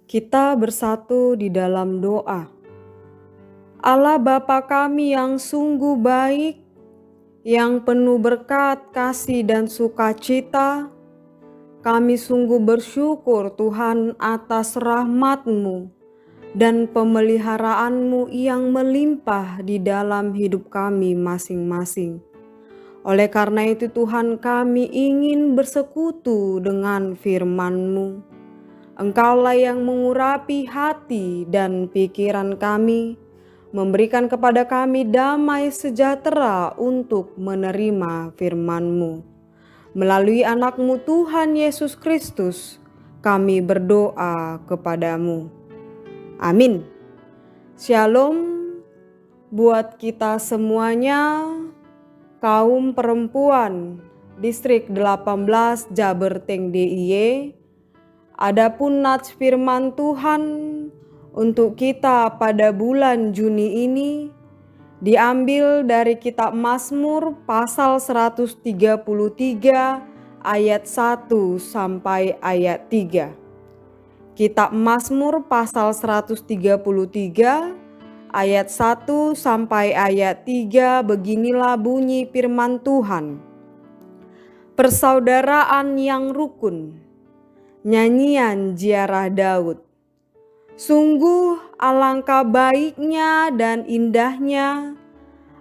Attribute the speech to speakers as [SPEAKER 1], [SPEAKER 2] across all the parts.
[SPEAKER 1] Kita bersatu di dalam doa. Allah Bapa kami yang sungguh baik, yang penuh berkat, kasih dan sukacita, kami sungguh bersyukur Tuhan atas rahmat-Mu dan pemeliharaan-Mu yang melimpah di dalam hidup kami masing-masing. Oleh karena itu Tuhan, kami ingin bersekutu dengan firman-Mu. Engkaulah yang mengurapi hati dan pikiran kami, memberikan kepada kami damai sejahtera untuk menerima firman-Mu. Melalui anak-Mu Tuhan Yesus Kristus, kami berdoa kepadamu. Amin. Shalom buat kita semuanya, kaum perempuan Distrik 18 Jaberteng DIY. Adapun nats firman Tuhan untuk kita pada bulan Juni ini diambil dari kitab Mazmur pasal 133 ayat 1 sampai ayat 3. Kitab Mazmur pasal 133 ayat 1 sampai ayat 3, beginilah bunyi firman Tuhan. Persaudaraan yang rukun. Nyanyian ziarah Daud. Sungguh alangkah baiknya dan indahnya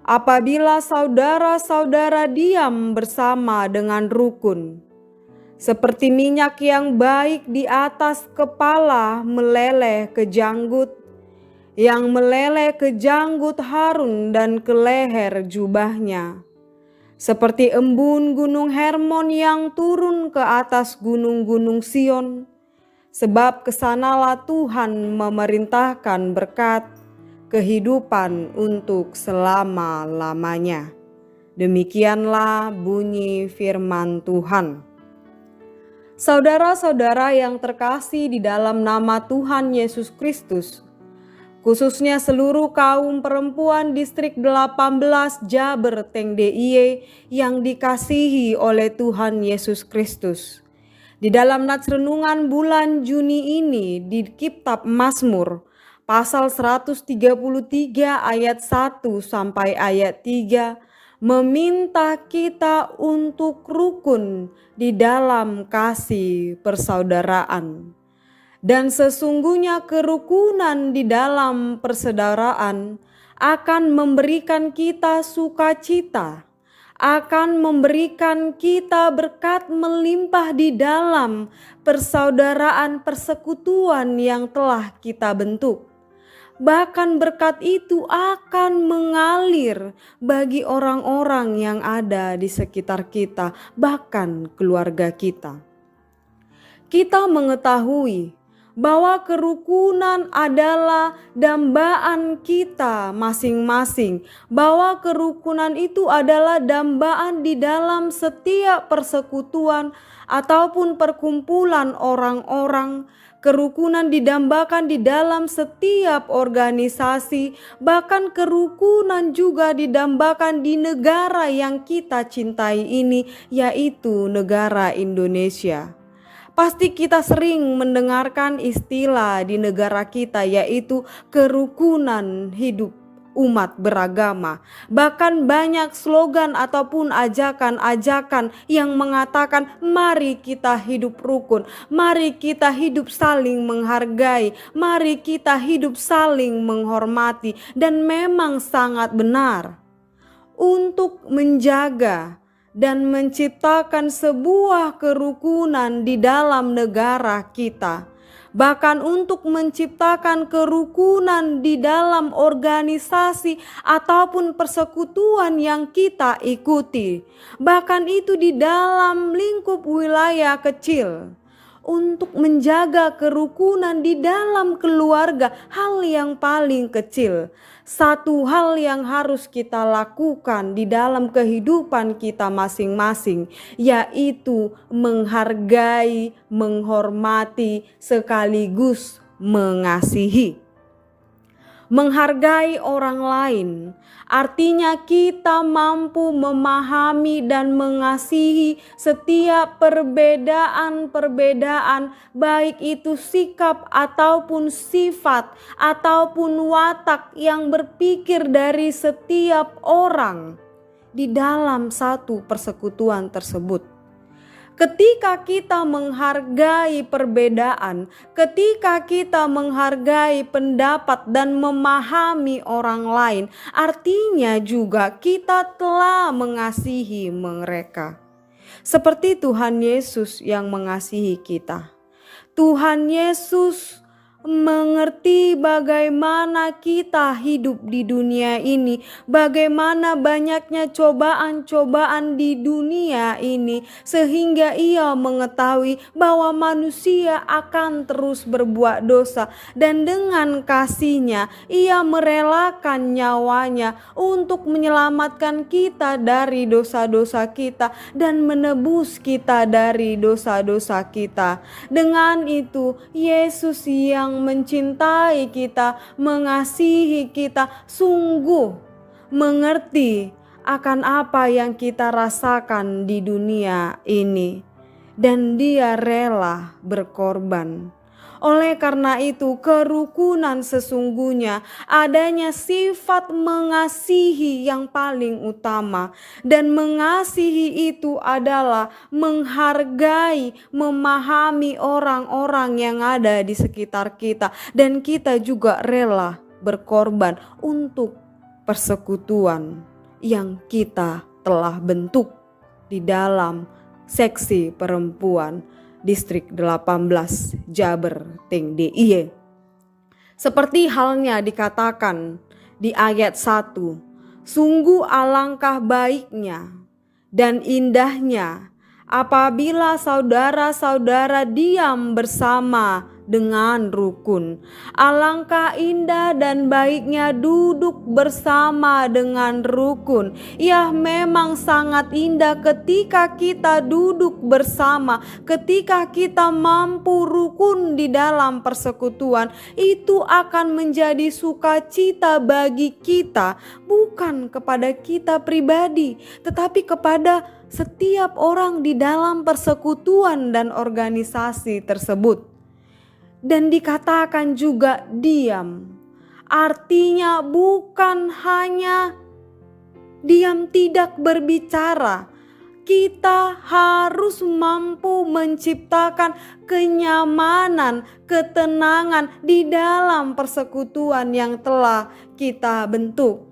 [SPEAKER 1] apabila saudara-saudara diam bersama dengan rukun. Seperti minyak yang baik di atas kepala meleleh ke janggut, yang meleleh ke janggut Harun dan ke leher jubahnya. Seperti embun gunung Hermon yang turun ke atas gunung-gunung Sion, sebab kesanalah Tuhan memerintahkan berkat kehidupan untuk selama-lamanya. Demikianlah bunyi firman Tuhan. Saudara-saudara yang terkasih di dalam nama Tuhan Yesus Kristus, khususnya seluruh kaum perempuan Distrik 18 Jaberteng DIY yang dikasihi oleh Tuhan Yesus Kristus. Di dalam nats renungan bulan Juni ini di kitab Mazmur pasal 133 ayat 1 sampai ayat 3 meminta kita untuk rukun di dalam kasih persaudaraan. Dan sesungguhnya kerukunan di dalam persaudaraan akan memberikan kita sukacita, akan memberikan kita berkat melimpah di dalam persaudaraan persekutuan yang telah kita bentuk. Bahkan berkat itu akan mengalir bagi orang-orang yang ada di sekitar kita, bahkan keluarga kita. Kita mengetahui bahwa kerukunan adalah dambaan kita masing-masing, bahwa kerukunan itu adalah dambaan di dalam setiap persekutuan ataupun perkumpulan orang-orang. Kerukunan didambakan di dalam setiap organisasi, bahkan kerukunan juga didambakan di negara yang kita cintai ini, yaitu negara Indonesia. Pasti kita sering mendengarkan istilah di negara kita, yaitu kerukunan hidup umat beragama. Bahkan banyak slogan ataupun ajakan-ajakan yang mengatakan mari kita hidup rukun, mari kita hidup saling menghargai, mari kita hidup saling menghormati. Dan memang sangat benar untuk menjaga dan menciptakan sebuah kerukunan di dalam negara kita. Bahkan untuk menciptakan kerukunan di dalam organisasi ataupun persekutuan yang kita ikuti. Bahkan itu di dalam lingkup wilayah kecil. Untuk menjaga kerukunan di dalam keluarga, hal yang paling kecil. Satu hal yang harus kita lakukan di dalam kehidupan kita masing-masing, yaitu menghargai, menghormati, sekaligus mengasihi. Menghargai orang lain artinya kita mampu memahami dan mengasihi setiap perbedaan-perbedaan, baik itu sikap ataupun sifat ataupun watak yang berpikir dari setiap orang di dalam satu persekutuan tersebut. Ketika kita menghargai perbedaan, ketika kita menghargai pendapat dan memahami orang lain, artinya juga kita telah mengasihi mereka. Seperti Tuhan Yesus yang mengasihi kita. Tuhan Yesus mengerti bagaimana kita hidup di dunia ini, bagaimana banyaknya cobaan-cobaan di dunia ini, sehingga ia mengetahui bahwa manusia akan terus berbuat dosa, dan dengan kasihnya ia merelakan nyawanya untuk menyelamatkan kita dari dosa-dosa kita dan menebus kita dari dosa-dosa kita. Dengan itu Yesus yang mencintai kita, mengasihi kita, sungguh mengerti akan apa yang kita rasakan di dunia ini, dan Dia rela berkorban. Oleh karena itu, kerukunan sesungguhnya adanya sifat mengasihi yang paling utama, dan mengasihi itu adalah menghargai, memahami orang-orang yang ada di sekitar kita, dan kita juga rela berkorban untuk persekutuan yang kita telah bentuk di dalam seksi perempuan Distrik 18 Jaber Teng DIY. Seperti halnya dikatakan di ayat 1, sungguh alangkah baiknya dan indahnya apabila saudara-saudara diam bersama dengan rukun. Alangkah indah dan baiknya duduk bersama dengan rukun. Ya, memang sangat indah ketika kita duduk bersama, ketika kita mampu rukun di dalam persekutuan. Itu akan menjadi sukacita bagi kita, bukan kepada kita pribadi, tetapi kepada setiap orang di dalam persekutuan dan organisasi tersebut. Dan dikatakan juga diam, artinya bukan hanya diam tidak berbicara. Kita harus mampu menciptakan kenyamanan, ketenangan di dalam persekutuan yang telah kita bentuk.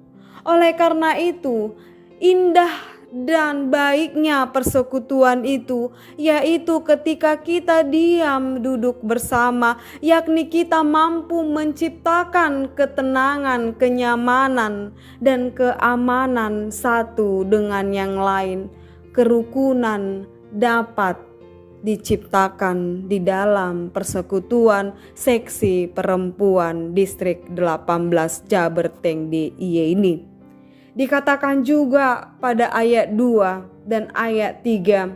[SPEAKER 1] Oleh karena itu, indah dan baiknya persekutuan itu, yaitu ketika kita diam duduk bersama, yakni kita mampu menciptakan ketenangan, kenyamanan, dan keamanan satu dengan yang lain. Kerukunan dapat diciptakan di dalam persekutuan seksi perempuan Distrik 18 Jaber Teng DIY ini. Dikatakan juga pada ayat 2 dan ayat 3,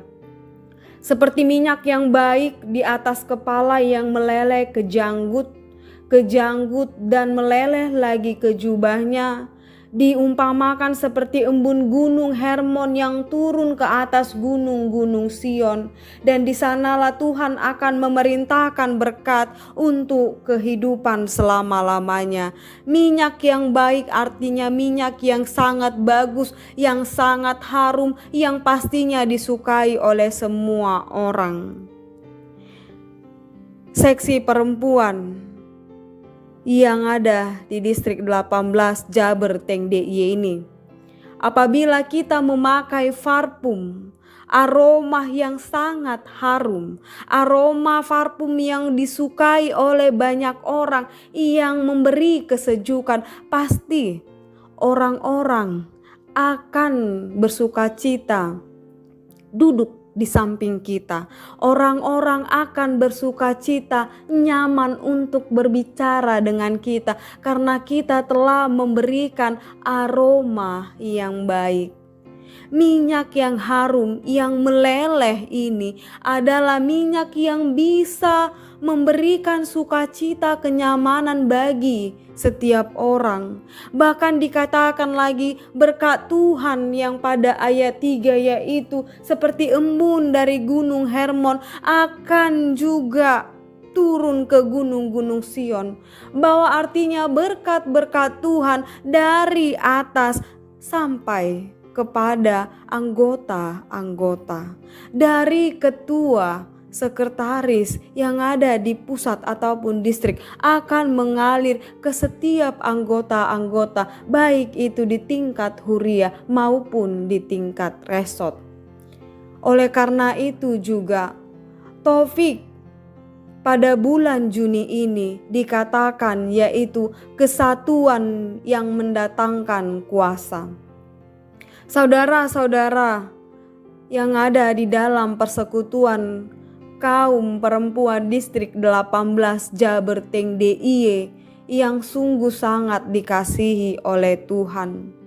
[SPEAKER 1] seperti minyak yang baik di atas kepala yang meleleh ke janggut dan meleleh lagi ke jubahnya, diumpamakan seperti embun gunung Hermon yang turun ke atas gunung-gunung Sion, dan di sanalah Tuhan akan memerintahkan berkat untuk kehidupan selama-lamanya. Minyak yang baik artinya minyak yang sangat bagus, yang sangat harum, yang pastinya disukai oleh semua orang. Seksi perempuan yang ada di Distrik 18 Jaber Teng DIY ini, apabila kita memakai parfum, aroma yang sangat harum, aroma parfum yang disukai oleh banyak orang, yang memberi kesejukan, pasti orang-orang akan bersukacita duduk di samping kita. Orang-orang akan bersukacita, nyaman untuk berbicara dengan kita, karena kita telah memberikan aroma yang baik. Minyak yang harum, yang meleleh ini adalah minyak yang bisa memberikan sukacita, kenyamanan bagi setiap orang. Bahkan dikatakan lagi berkat Tuhan yang pada ayat 3 yaitu seperti embun dari gunung Hermon akan juga turun ke gunung-gunung Sion. Bahwa artinya berkat-berkat Tuhan dari atas sampai kepada anggota-anggota, dari ketua, sekretaris yang ada di pusat ataupun distrik akan mengalir ke setiap anggota-anggota, baik itu di tingkat huria maupun di tingkat resort. Oleh karena itu juga taufik pada bulan Juni ini dikatakan yaitu kesatuan yang mendatangkan kuasa. Saudara-saudara yang ada di dalam persekutuan kaum perempuan distrik 18 Jaber Teng DIY yang sungguh sangat dikasihi oleh Tuhan.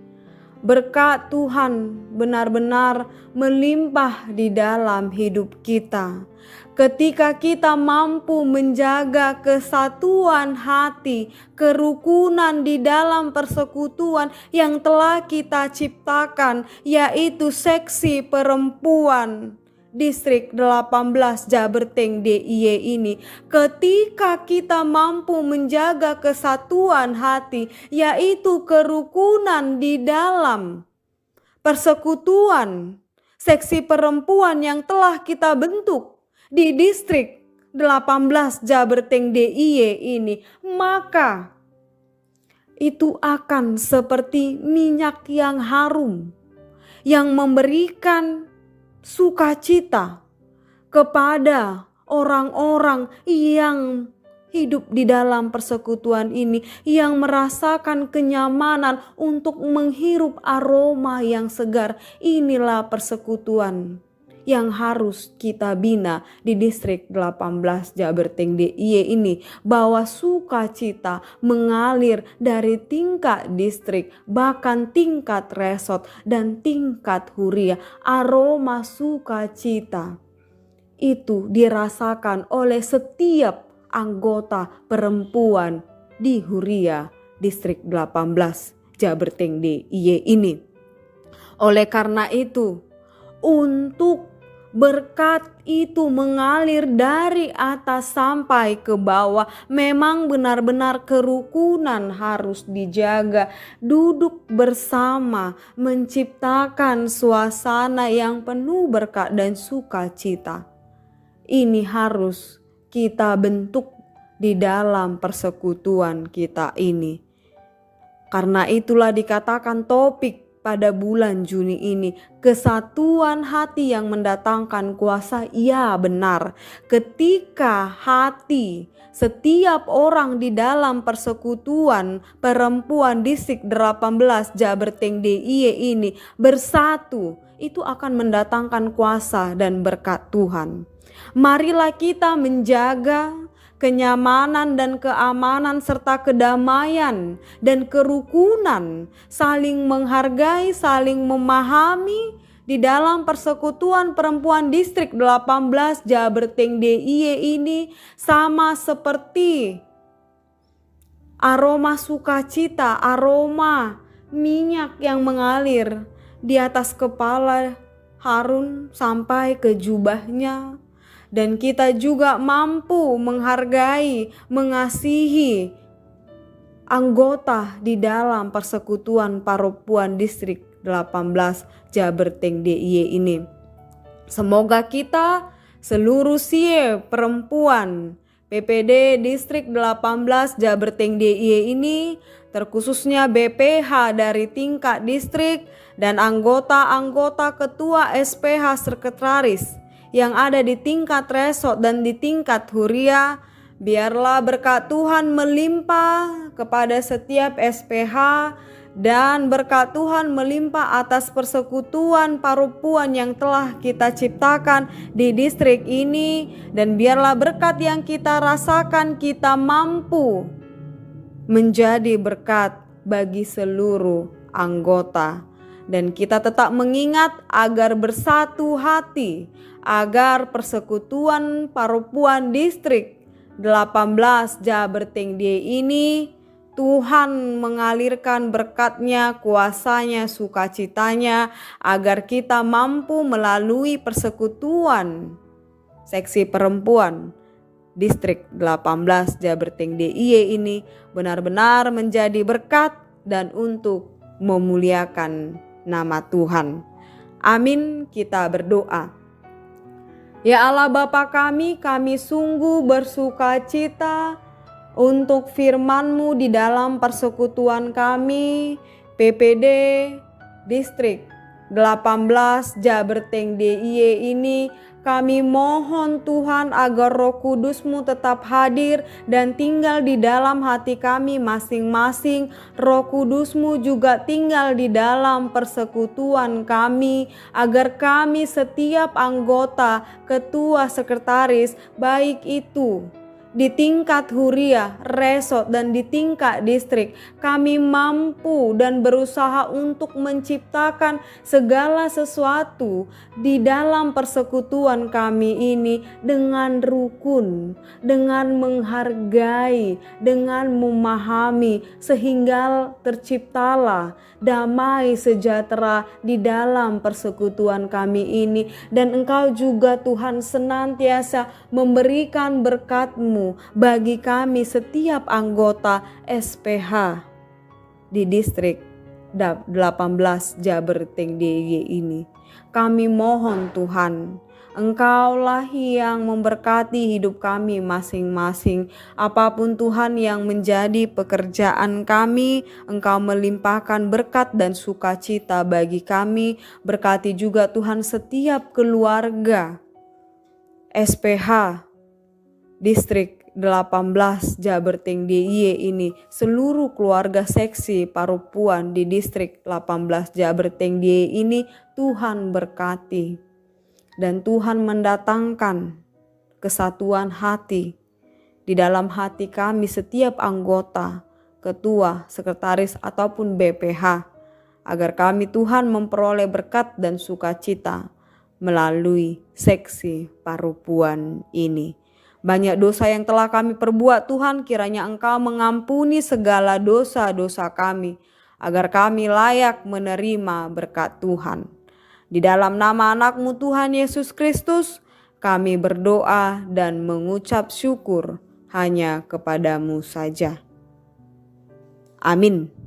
[SPEAKER 1] Berkat Tuhan benar-benar melimpah di dalam hidup kita. Ketika kita mampu menjaga kesatuan hati, kerukunan di dalam persekutuan yang telah kita ciptakan, yaitu seksi perempuan distrik 18 Jaber Teng DIY ini. Ketika kita mampu menjaga kesatuan hati, yaitu kerukunan di dalam persekutuan seksi perempuan yang telah kita bentuk di distrik 18 Jaber Teng DIY ini, maka itu akan seperti minyak yang harum yang memberikan sukacita kepada orang-orang yang hidup di dalam persekutuan ini, yang merasakan kenyamanan untuk menghirup aroma yang segar. Inilah persekutuan yang harus kita bina di distrik 18 Jaber Teng DIY ini, bahwa sukacita mengalir dari tingkat distrik, bahkan tingkat resort dan tingkat huria. Aroma sukacita itu dirasakan oleh setiap anggota perempuan di huria distrik 18 Jaber Teng DIY ini. Oleh karena itu, untuk berkat itu mengalir dari atas sampai ke bawah, memang benar-benar kerukunan harus dijaga. Duduk bersama menciptakan suasana yang penuh berkat dan sukacita. Ini harus kita bentuk di dalam persekutuan kita ini. Karena itulah dikatakan topik pada bulan Juni ini, kesatuan hati yang mendatangkan kuasa. Ya benar, ketika hati setiap orang di dalam persekutuan perempuan distrik 18 Jaber Teng DIY ini bersatu, itu akan mendatangkan kuasa dan berkat Tuhan. Marilah kita menjaga kenyamanan dan keamanan serta kedamaian dan kerukunan, saling menghargai, saling memahami di dalam persekutuan perempuan distrik 18 Jaber Teng DIY ini, sama seperti aroma sukacita, aroma minyak yang mengalir di atas kepala Harun sampai ke jubahnya. Dan kita juga mampu menghargai, mengasihi anggota di dalam persekutuan perempuan distrik 18 Jaber Teng DIY ini. Semoga kita seluruh sie perempuan PPD distrik 18 Jaber Teng DIY ini, terkhususnya BPH dari tingkat distrik dan anggota-anggota ketua SPH sekretaris yang ada di tingkat resort dan di tingkat huria, biarlah berkat Tuhan melimpah kepada setiap SPH dan berkat Tuhan melimpah atas persekutuan perempuan yang telah kita ciptakan di distrik ini, dan biarlah berkat yang kita rasakan kita mampu menjadi berkat bagi seluruh anggota. Dan kita tetap mengingat agar bersatu hati, agar persekutuan Parupuan Distrik 18 Jaberteng D ini Tuhan mengalirkan berkat-Nya, kuasa-Nya, sukacitanya agar kita mampu melalui persekutuan seksi perempuan Distrik 18 Jaberteng DIY ini benar-benar menjadi berkat dan untuk memuliakan nama Tuhan. Amin, kita berdoa. Ya Allah Bapa kami sungguh bersuka cita untuk firman-Mu di dalam persekutuan kami PPD Distrik 18 Jaberteng DIY ini. Kami mohon Tuhan agar Roh Kudus-Mu tetap hadir dan tinggal di dalam hati kami masing-masing. Roh Kudus-Mu juga tinggal di dalam persekutuan kami, agar kami setiap anggota, ketua, sekretaris, baik itu di tingkat huriah, resort, dan di tingkat distrik, kami mampu dan berusaha untuk menciptakan segala sesuatu di dalam persekutuan kami ini dengan rukun, dengan menghargai, dengan memahami, sehingga terciptalah damai sejahtera di dalam persekutuan kami ini. Dan Engkau juga Tuhan senantiasa memberikan berkat-Mu bagi kami setiap anggota SPH di Distrik 18 Jaberteng DIY ini. Kami mohon Tuhan, Engkaulah yang memberkati hidup kami masing-masing. Apapun Tuhan yang menjadi pekerjaan kami, Engkau melimpahkan berkat dan sukacita bagi kami. Berkati juga Tuhan setiap keluarga SPH Distrik 18 Jaberteng DIY ini, seluruh keluarga seksi Parupuan di Distrik 18 Jaberteng DIY ini Tuhan berkati. Dan Tuhan mendatangkan kesatuan hati di dalam hati kami setiap anggota, ketua, sekretaris ataupun BPH, agar kami Tuhan memperoleh berkat dan sukacita melalui seksi Parupuan ini. Banyak dosa yang telah kami perbuat Tuhan, kiranya Engkau mengampuni segala dosa-dosa kami, agar kami layak menerima berkat Tuhan. Di dalam nama anak-Mu Tuhan Yesus Kristus, kami berdoa dan mengucap syukur hanya kepada-Mu saja. Amin.